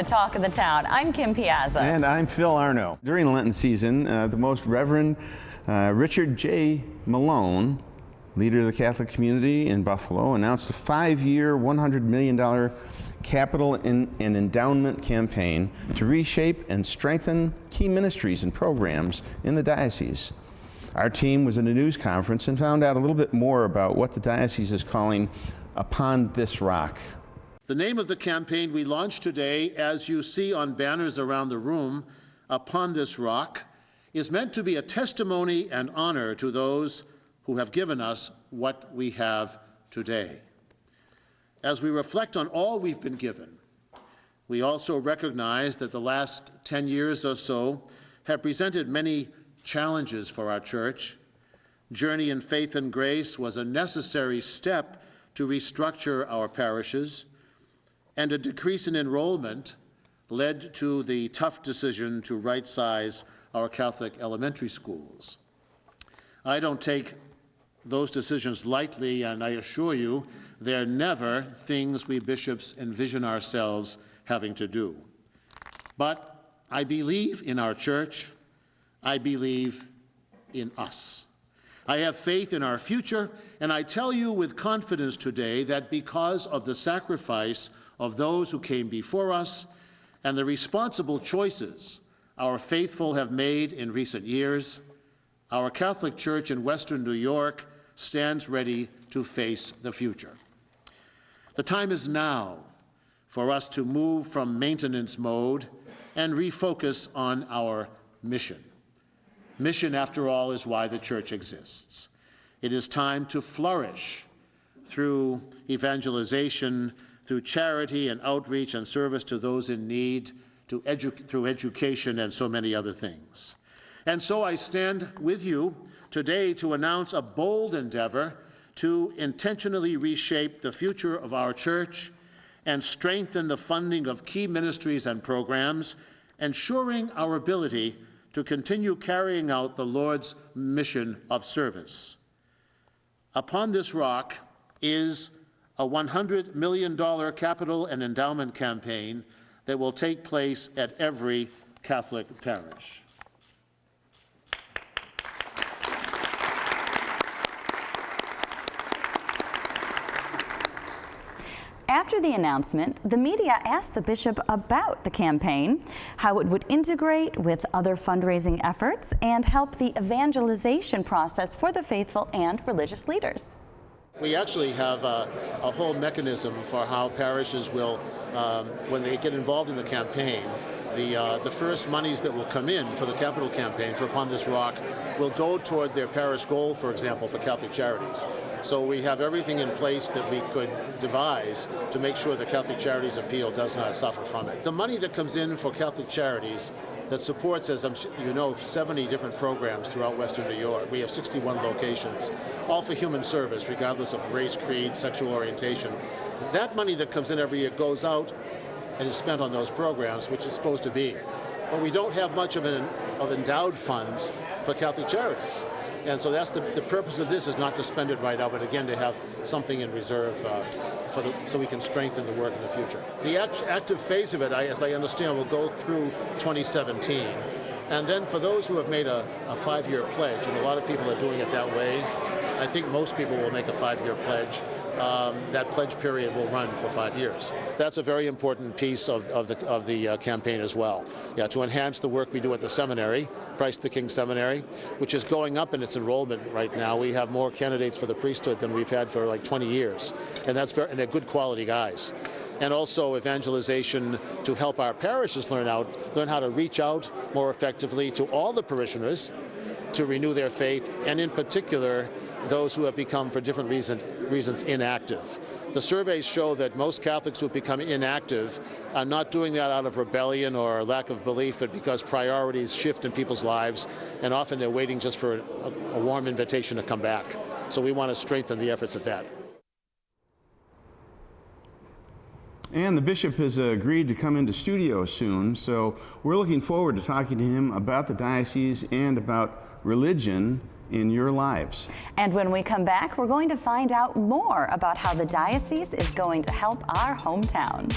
to Talk of the Town. I'm Kim Piazza. And I'm Phil Arno. During the Lenten season, the Most Reverend Richard J. Malone, leader of the Catholic community in Buffalo, announced a 5-year, $100 million capital and endowment campaign to reshape and strengthen key ministries and programs in the diocese. Our team was at a news conference and found out a little bit more about what the diocese is calling Upon This Rock. The name of the campaign we launched today, as you see on banners around the room, Upon This Rock, is meant to be a testimony and honor to those who have given us what we have today. As we reflect on all we've been given, we also recognize that the last 10 years or so have presented many challenges for our church. Journey in Faith and Grace was a necessary step to restructure our parishes, and a decrease in enrollment led to the tough decision to right-size our Catholic elementary schools. I don't take those decisions lightly, and I assure you, they're never things we bishops envision ourselves having to do. But I believe in our church. I believe in us. I have faith in our future, and I tell you with confidence today that because of the sacrifice of those who came before us and the responsible choices our faithful have made in recent years, our Catholic Church in Western New York stands ready to face the future. The time is now for us to move from maintenance mode and refocus on our mission. Mission, after all, is why the Church exists. It is time to flourish through evangelization, through charity and outreach and service to those in need, through education and so many other things. And so I stand with you today to announce a bold endeavor to intentionally reshape the future of our church and strengthen the funding of key ministries and programs, ensuring our ability to continue carrying out the Lord's mission of service. Upon This Rock is a $100 million capital and endowment campaign that will take place at every Catholic parish. After the announcement, the media asked the bishop about the campaign, how it would integrate with other fundraising efforts, and help the evangelization process for the faithful and religious leaders. We actually have a whole mechanism for how parishes will, when they get involved in the campaign, the first monies that will come in for the capital campaign for Upon This Rock will go toward their parish goal, for example, for Catholic Charities. So we have everything in place that we could devise to make sure the Catholic Charities appeal does not suffer from it. The money that comes in for Catholic Charities that supports, as you know, 70 different programs throughout Western New York. We have 61 locations, all for human service, regardless of race, creed, sexual orientation. That money that comes in every year goes out and is spent on those programs, which is supposed to be. But we don't have much of endowed funds for Catholic Charities. And so that's the purpose of this, is not to spend it right now, but again to have something in reserve so we can strengthen the work in the future. The active phase of it, as I understand, will go through 2017. And then for those who have made a 5-year pledge, and a lot of people are doing it that way, I think most people will make a 5-year pledge. That pledge period will run for 5 years. That's a very important piece of the campaign as well. Yeah, to enhance the work we do at the seminary, Christ the King Seminary, which is going up in its enrollment right now. We have more candidates for the priesthood than we've had for like 20 years, and and they're good quality guys. And also evangelization to help our parishes learn how to reach out more effectively to all the parishioners to renew their faith, and in particular those who have become, for different reasons, inactive. The surveys show that most Catholics who become inactive are not doing that out of rebellion or lack of belief, but because priorities shift in people's lives, and often they're waiting just for a warm invitation to come back. So we want to strengthen the efforts at that. And the bishop has agreed to come into studio soon, so we're looking forward to talking to him about the diocese and about religion in your lives. And when we come back, we're going to find out more about how the diocese is going to help our hometown.